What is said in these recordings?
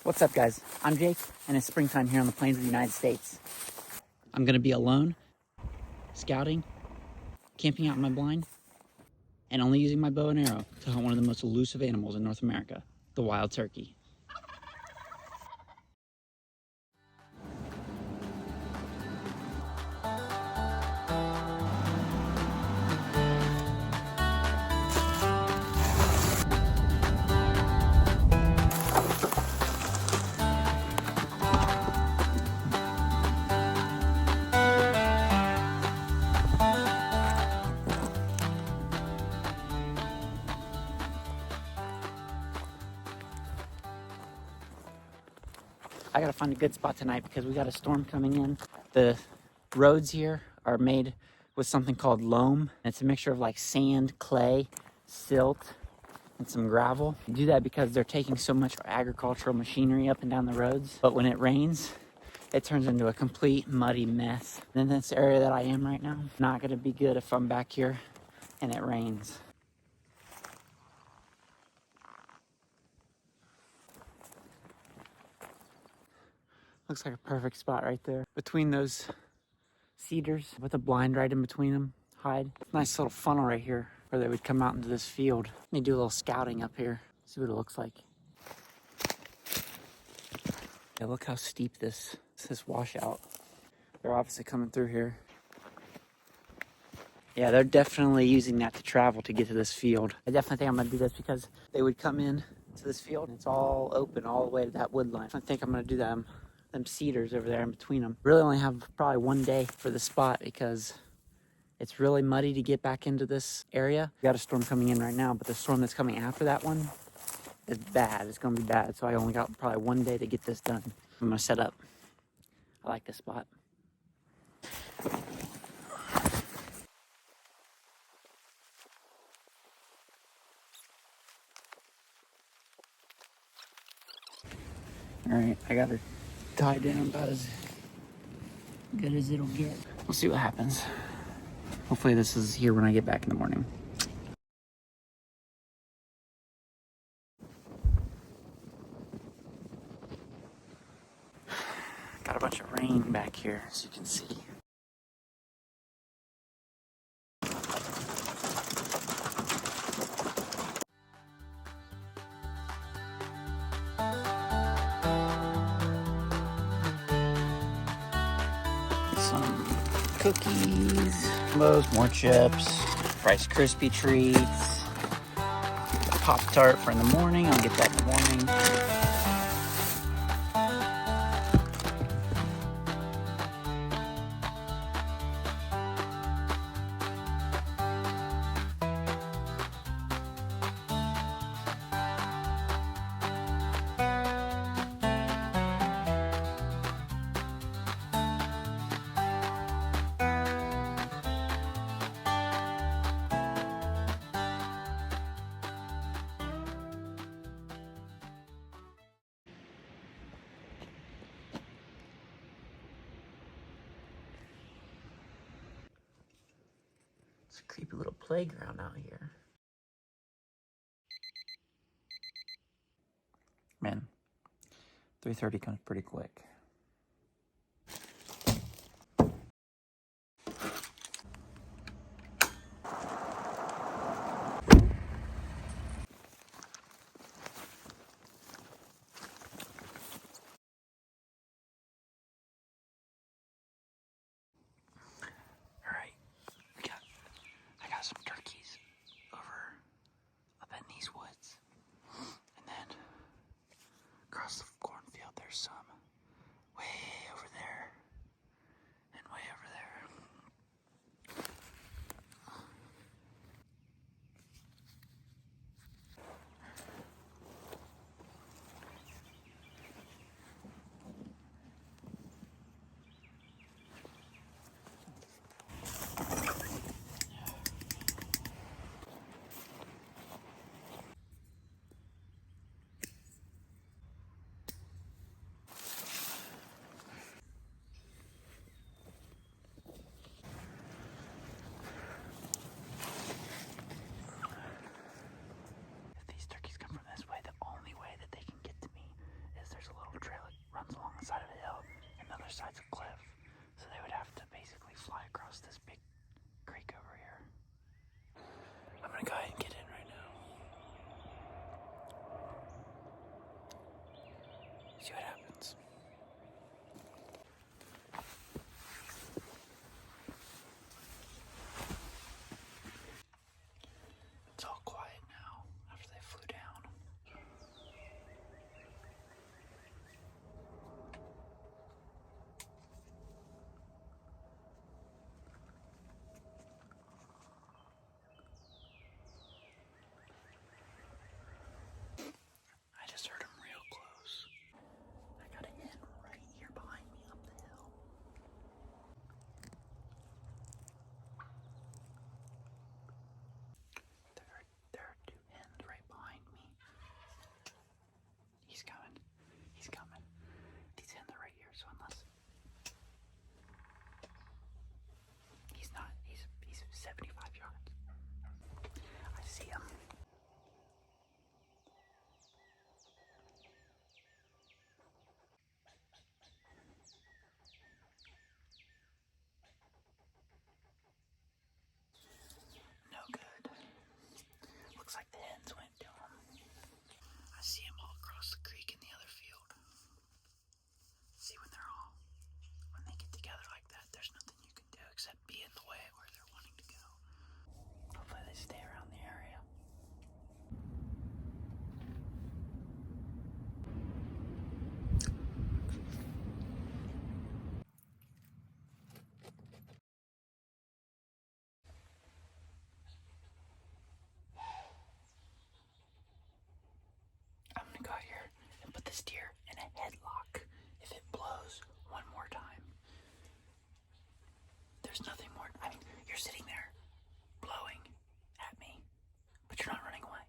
What's up, guys? I'm Jake, and it's springtime here on the plains of the United States. I'm gonna be alone, scouting, camping out in my blind, and only using my bow and arrow to hunt one of the most elusive animals in North America, the wild turkey. I gotta find a good spot tonight because we got a storm coming in. The roads here are made with something called loam. It's a mixture of like sand, clay, silt, and some gravel. They do that because they're taking so much agricultural machinery up and down the roads. But when it rains, it turns into a complete muddy mess. And in this area that I am right now, not gonna be good if I'm back here and it rains. Looks like a perfect spot right there. Between those cedars with a blind right in between them, hide. Nice little funnel right here where they would come out into this field. Let me do a little scouting up here, see what it looks like. Yeah, look how steep this washout. They're obviously coming through here. Yeah, they're definitely using that to travel to get to this field. I definitely think I'm gonna do this because they would come in to this field and it's all open all the way to that wood line. I think I'm gonna do them cedars over there in between them. Really only have probably one day for the spot because it's really muddy to get back into this area. We got a storm coming in right now, but the storm that's coming after that one is bad. It's gonna be bad. So I only got probably one day to get this done. I'm gonna set up. I like this spot. All right, I got her tied down about as good as it'll get. We'll see what happens. Hopefully this is here when I get back in the morning. Got a bunch of rain back here, as you can see. Some cookies, more chips, Rice Krispie treats, Pop-Tart for in the morning. I'll get that in the morning. It's a creepy little playground out here. Man, 3:30 comes pretty quick. I got some turkeys over up in these woods. And then across the cornfield there's some. other side's a cliff. So they would have to basically fly across this big creek over here. I'm gonna go ahead and get in right now. See what happens. It's all quiet now after they flew down. I just heard him real close. I got a hen right here behind me up the hill. There are two hens right behind me. He's coming. He's coming. These hens are right here, so unless he's not, he's 75 yards. I see him. No good. Looks like the hens went to him. I see him all across the creek in the other field. See when they get together like that, there's nothing you can do except be in the way where they're wanting to go. Hopefully they stay around the area. I'm gonna go out here and put this deer in a headlock. If it blows one more time, there's nothing more. I mean, you're sitting there blowing at me, but you're not running away.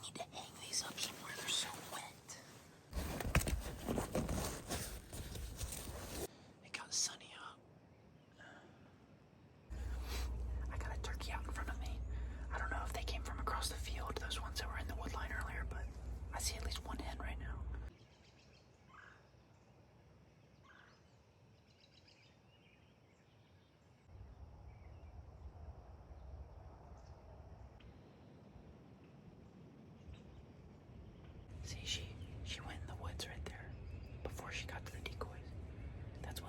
Need to hang these up somewhere. They're so wet. It got sunny out. I got a turkey out in front of me. I don't know if they came from across the field, those ones that were in the wood line earlier, but I see at least one hen right now. See, she went in the woods right there before she got to the decoys. That's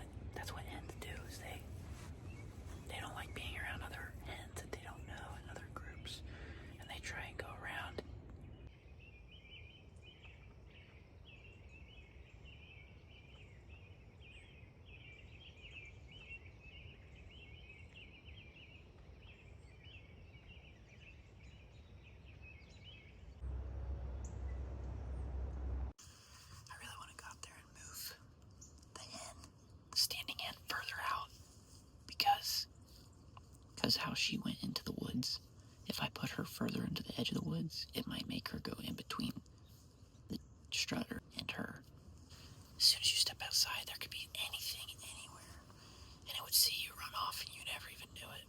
what hens do, is they don't like being around other hens that they don't know in other groups, and they try and go around. I really want to go out there and move the standing hen further out because how she went into the woods. If I put her further into the edge of the woods, it might make her go in between the strutter and her. As soon as you step outside, there could be anything anywhere, and it would see you run off and you never even knew it.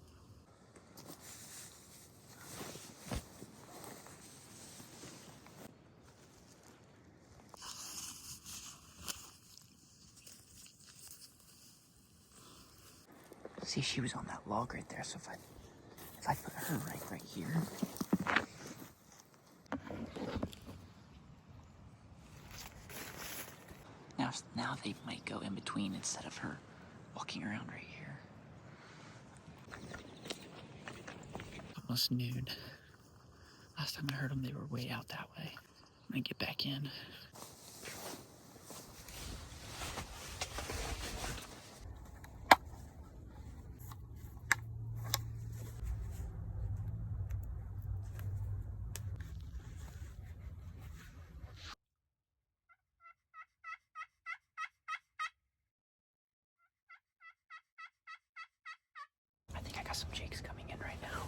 See, she was on that log right there, so if I put her right here. Now they might go in between instead of her walking around right here. Almost noon. Last time I heard them, they were way out that way. I'm gonna get back in. I think I got some jakes coming in right now.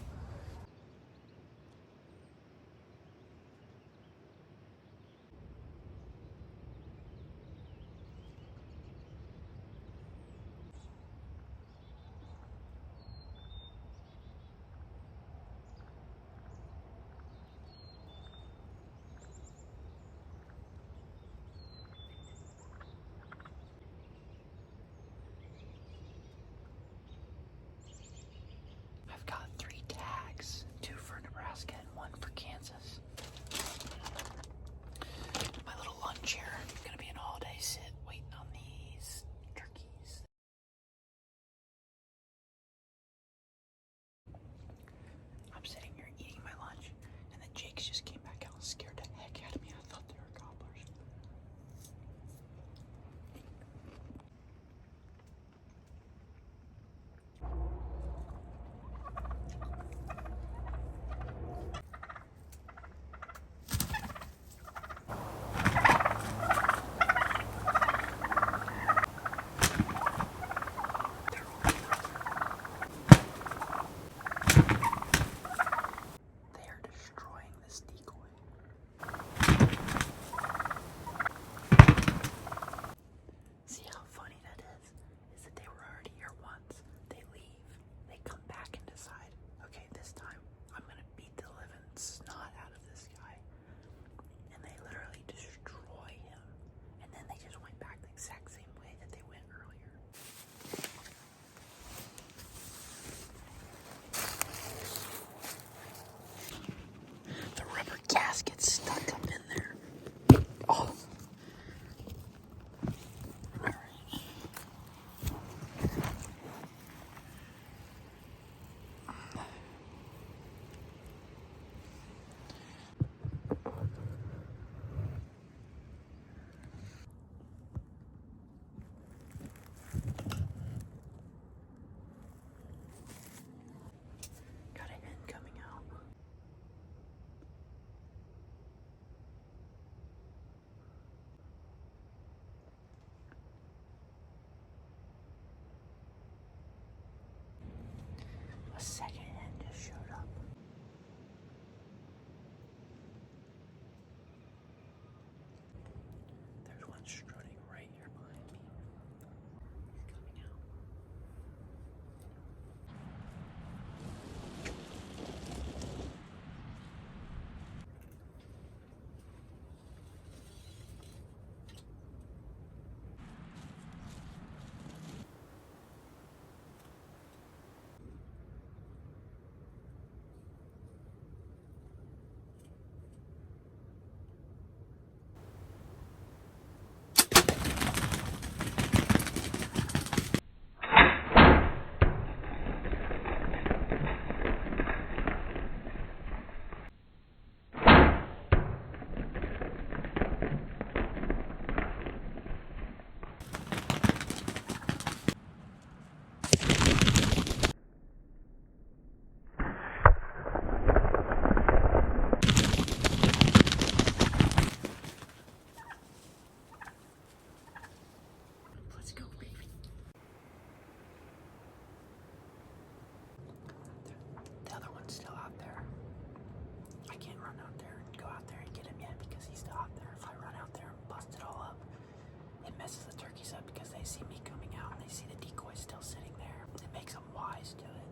messes the turkeys up because they see me coming out and they see the decoy still sitting there. It makes them wise to it.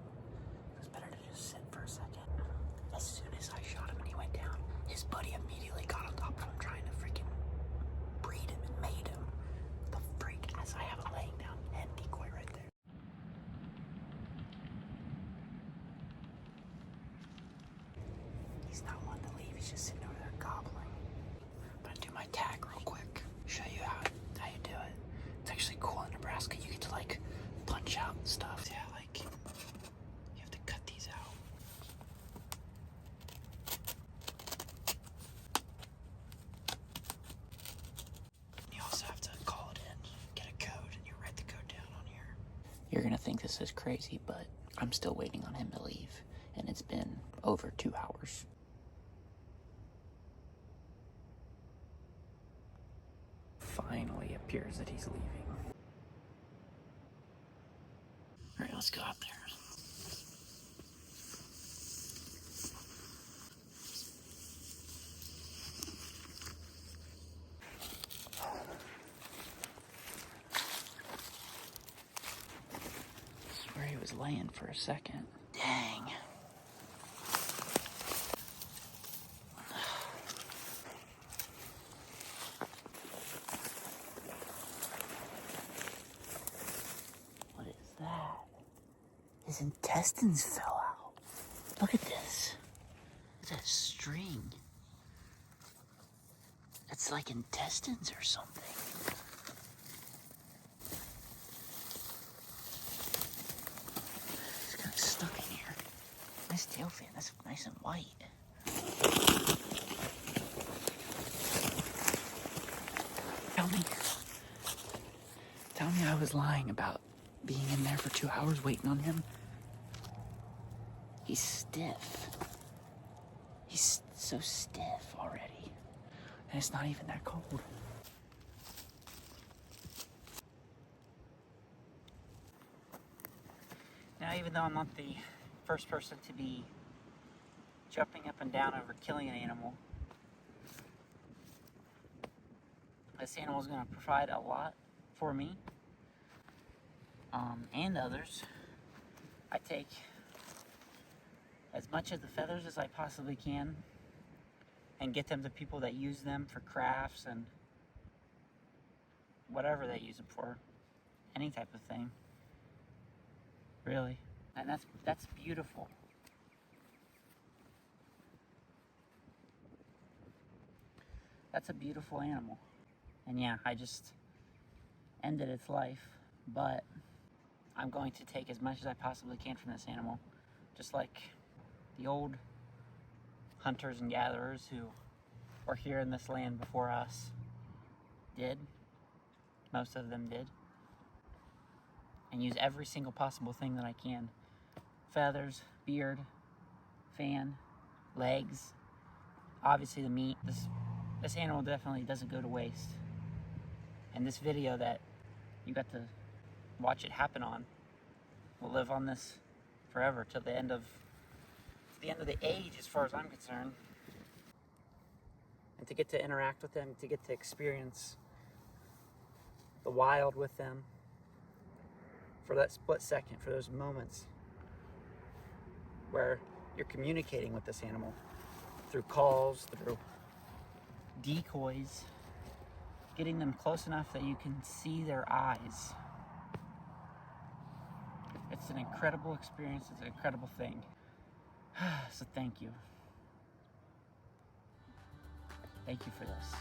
It's better to just sit for a second. As soon as I shot him and he went down, his buddy immediately got on top of him trying to freaking breed him and mate him. The freak, as I have a laying down head decoy right there. He's not wanting to leave, he's just sitting over there gobbling. I'm gonna do my tag real quick. Show you how you do it. It's actually cool in Nebraska. You get to like punch out stuff. Yeah, like you have to cut these out. You also have to call it in, get a code, and you write the code down on here. You're gonna think this is crazy, but I'm still waiting on him to leave, and it's been over 2 hours. Finally appears that he's leaving. All right, let's go out there. I swear he was laying for a second. Dang. What is that? His intestines fell out. Look at this. It's that string. That's like intestines or something. It's kind of stuck in here. Nice tail fin. That's nice and white. Tell me I was lying about being in there for 2 hours waiting on him. He's stiff. He's so stiff already. And it's not even that cold. Now, even though I'm not the first person to be jumping up and down over killing an animal, this animal is going to provide a lot for me and others. I take as much of the feathers as I possibly can and get them to people that use them for crafts and whatever they use them for, any type of thing, really. And that's beautiful. That's a beautiful animal. And yeah, I just ended its life, but I'm going to take as much as I possibly can from this animal, just like the old hunters and gatherers who were here in this land before us did. Most of them did. And use every single possible thing that I can. Feathers, beard, fan, legs, obviously the meat. This animal definitely doesn't go to waste. And this video that you got to watch it happen on will live on this forever till the end of the age, as far as I'm concerned. And to get to interact with them, to get to experience the wild with them for that split second, for those moments where you're communicating with this animal through calls, through decoys, getting them close enough that you can see their eyes. It's an incredible experience. It's an incredible thing. So thank you. Thank you for this.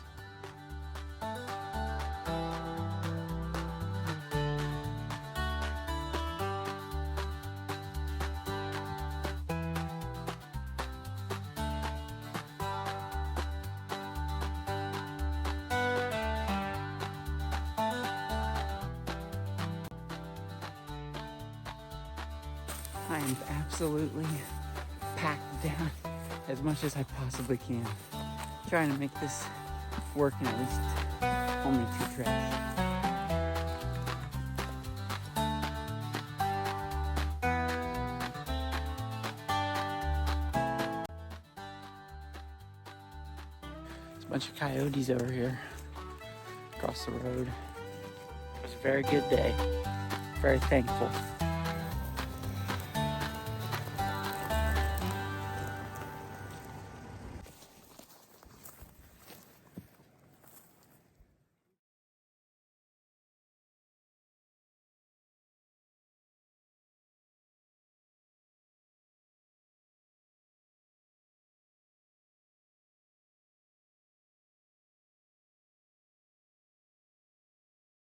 I am absolutely packed down as much as I possibly can, trying to make this work in at least only 2 trips. There's a bunch of coyotes over here across the road. very good day. Very thankful.